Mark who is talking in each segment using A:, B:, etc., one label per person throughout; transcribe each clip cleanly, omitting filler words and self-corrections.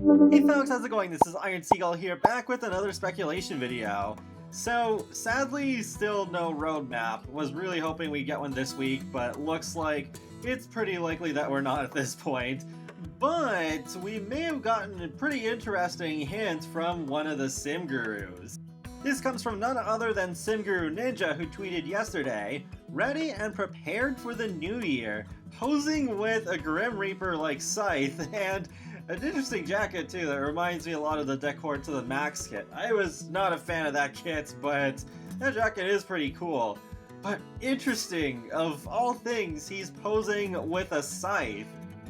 A: Hey folks, how's it going? This is Iron Seagull here, back with another speculation video. So, sadly, still no roadmap. Was really hoping we'd get one this week, but looks like it's pretty likely that we're not at this point. But we may have gotten a pretty interesting hint from one of the sim gurus. This comes from none other than Sim Guru Ninja, who tweeted yesterday, "Ready and prepared for the new year, posing with a Grim Reaper-like scythe, and an interesting jacket too that reminds me a lot of the decor to the Max kit." I was not a fan of that kit, but that jacket is pretty cool. But interesting, of all things, he's posing with a scythe.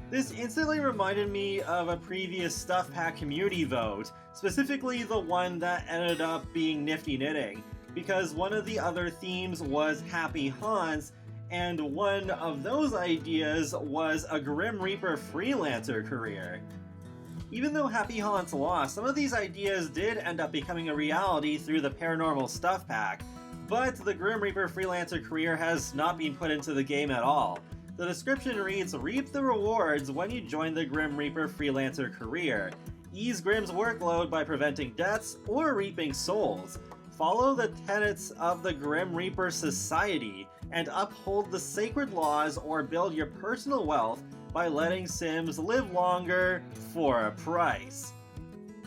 A: This instantly reminded me of a previous Stuff Pack community vote, specifically the one that ended up being Nifty Knitting, because one of the other themes was Happy Haunts, and one of those ideas was a Grim Reaper freelancer career. Even though Happy Haunts lost, some of these ideas did end up becoming a reality through the Paranormal Stuff Pack, but the Grim Reaper freelancer career has not been put into the game at all. The description reads, "Reap the rewards when you join the Grim Reaper freelancer career. Ease Grim's workload by preventing deaths or reaping souls. Follow the tenets of the Grim Reaper Society and uphold the sacred laws or build your personal wealth by letting Sims live longer for a price."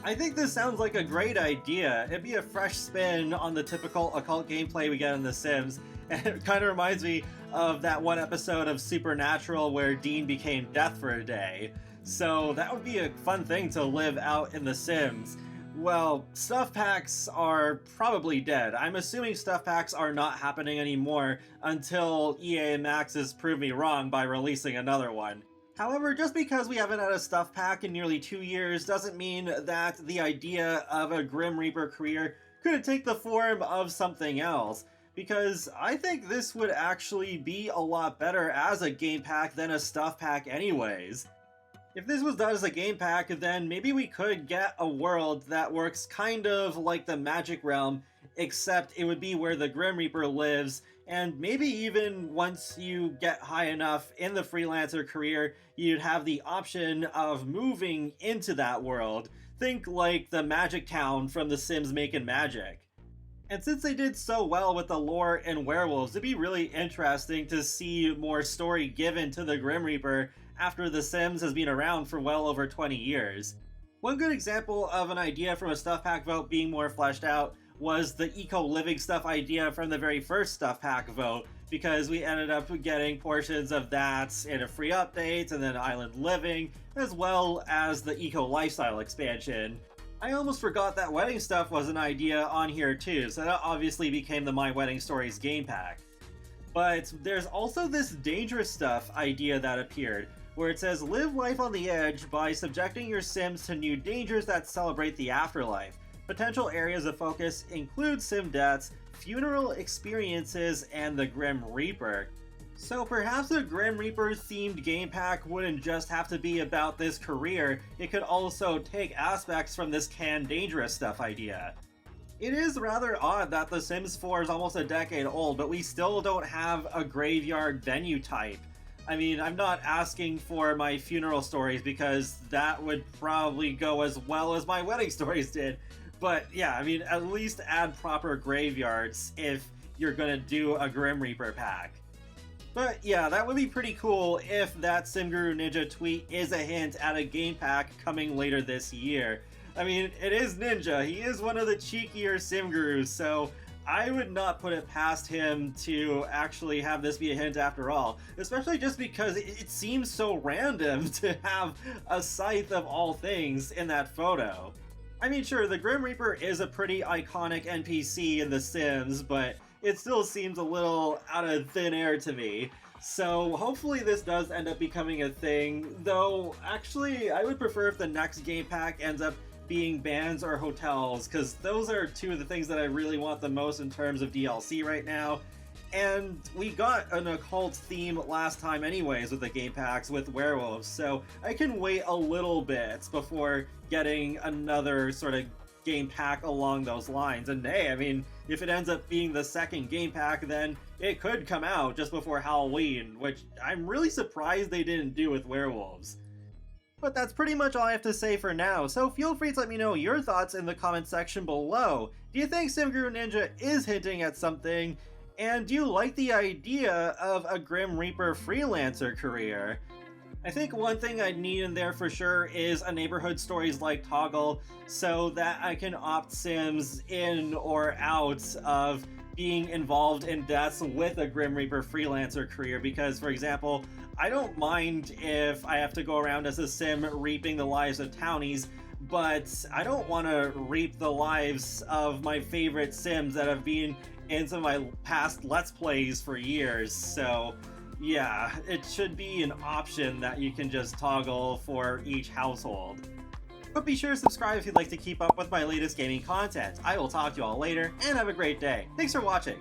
A: I think this sounds like a great idea. It'd be a fresh spin on the typical occult gameplay we get in The Sims, and it kind of reminds me of that one episode of Supernatural where Dean became death for a day. So that would be a fun thing to live out in The Sims. Well, stuff packs are probably dead. I'm assuming stuff packs are not happening anymore until EA and Maxis prove me wrong by releasing another one. However, just because we haven't had a stuff pack in nearly 2 years doesn't mean that the idea of a Grim Reaper career couldn't take the form of something else, because I think this would actually be a lot better as a game pack than a stuff pack anyways. If this was done as a game pack, then maybe we could get a world that works kind of like the Magic Realm, except it would be where the Grim Reaper lives, and maybe even once you get high enough in the freelancer career, you'd have the option of moving into that world. Think like the Magic Town from The Sims Making Magic. And since they did so well with the lore and werewolves, it'd be really interesting to see more story given to the Grim Reaper after The Sims has been around for well over 20 years. One good example of an idea from a stuff pack vote being more fleshed out was the eco-living stuff idea from the very first stuff pack vote, because we ended up getting portions of that in a free update and then island living, as well as the eco-lifestyle expansion. I almost forgot that wedding stuff was an idea on here too, so that obviously became the My Wedding Stories game pack. But there's also this dangerous stuff idea that appeared, where it says live life on the edge by subjecting your Sims to new dangers that celebrate the afterlife. Potential areas of focus include sim deaths, funeral experiences, and the Grim Reaper. So perhaps a Grim Reaper themed game pack wouldn't just have to be about this career, it could also take aspects from this canned dangerous stuff idea. It is rather odd that The Sims 4 is almost a decade old, but we still don't have a graveyard venue type. I mean, I'm not asking for my funeral stories because that would probably go as well as my wedding stories did. But yeah, I mean, at least add proper graveyards if you're gonna do a Grim Reaper pack. But yeah, that would be pretty cool if that SimGuru Ninja tweet is a hint at a game pack coming later this year. I mean, it is Ninja, he is one of the cheekier SimGurus, so I would not put it past him to actually have this be a hint after all, especially just because it seems so random to have a scythe of all things in that photo. I mean, sure, the Grim Reaper is a pretty iconic NPC in The Sims, but it still seems a little out of thin air to me. So hopefully this does end up becoming a thing, though actually I would prefer if the next game pack ends up being bands or hotels, because those are two of the things that I really want the most in terms of DLC right now. And we got an occult theme last time anyways with the game packs with werewolves, so I can wait a little bit before getting another sort of game pack along those lines. And hey, I mean, if it ends up being the second game pack, then it could come out just before Halloween, which I'm really surprised they didn't do with werewolves. But that's pretty much all I have to say for now, so feel free to let me know your thoughts in the comment section below. Do you think SimGuru Ninja is hinting at something? And do you like the idea of a Grim Reaper freelancer career? I think one thing I'd need in there for sure is a neighborhood stories like toggle, so that I can opt Sims in or out of being involved in deaths with a Grim Reaper freelancer career, because, for example, I don't mind if I have to go around as a Sim reaping the lives of townies, but I don't want to reap the lives of my favorite Sims that have been in some of my past Let's Plays for years. So yeah, it should be an option that you can just toggle for each household. But be sure to subscribe if you'd like to keep up with my latest gaming content. I will talk to you all later, and have a great day. Thanks for watching!